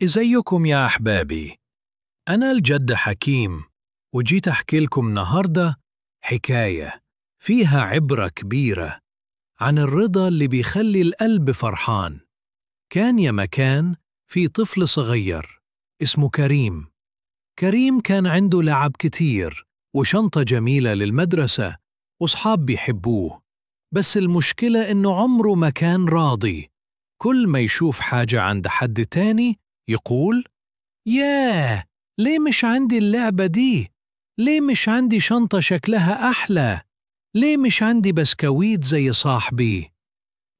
إزيكم يا أحبابي؟ أنا الجد حكيم، وجيت أحكي لكم النهاردة حكاية فيها عبرة كبيرة عن الرضا اللي بيخلي القلب فرحان. كان يا مكان في طفل صغير اسمه كريم. كريم كان عنده لعب كتير وشنطة جميلة للمدرسة وصحاب بيحبوه، بس المشكلة إنه عمره ما كان راضي. كل ما يشوف حاجة عند حد تاني يقول: ياه، ليه مش عندي اللعبة دي؟ ليه مش عندي شنطة شكلها أحلى؟ ليه مش عندي بسكويت زي صاحبي؟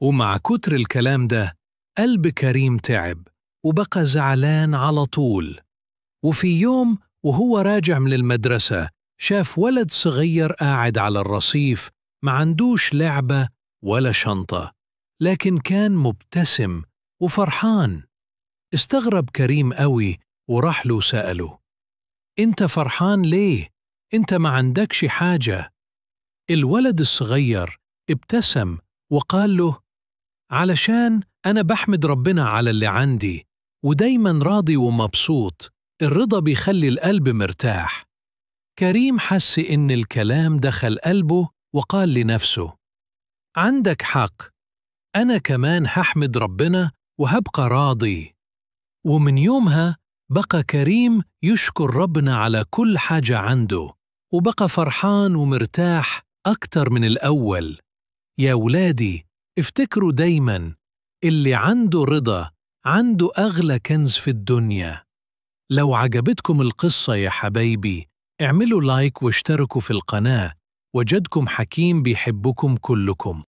ومع كتر الكلام ده قلب كريم تعب وبقى زعلان على طول. وفي يوم وهو راجع من المدرسة شاف ولد صغير قاعد على الرصيف، ما عندوش لعبة ولا شنطة، لكن كان مبتسم وفرحان. استغرب كريم قوي وراح له سأله: انت فرحان ليه؟ انت ما عندكش حاجة. الولد الصغير ابتسم وقال له: علشان أنا بحمد ربنا على اللي عندي، ودايما راضي ومبسوط. الرضا بيخلي القلب مرتاح. كريم حس إن الكلام دخل قلبه وقال لنفسه: عندك حق، أنا كمان هحمد ربنا وهبقى راضي. ومن يومها بقى كريم يشكر ربنا على كل حاجة عنده، وبقى فرحان ومرتاح أكتر من الأول. يا ولادي، افتكروا دايما اللي عنده رضا عنده أغلى كنز في الدنيا. لو عجبتكم القصة يا حبايبي اعملوا لايك واشتركوا في القناة. وجدكم حكيم بيحبكم كلكم.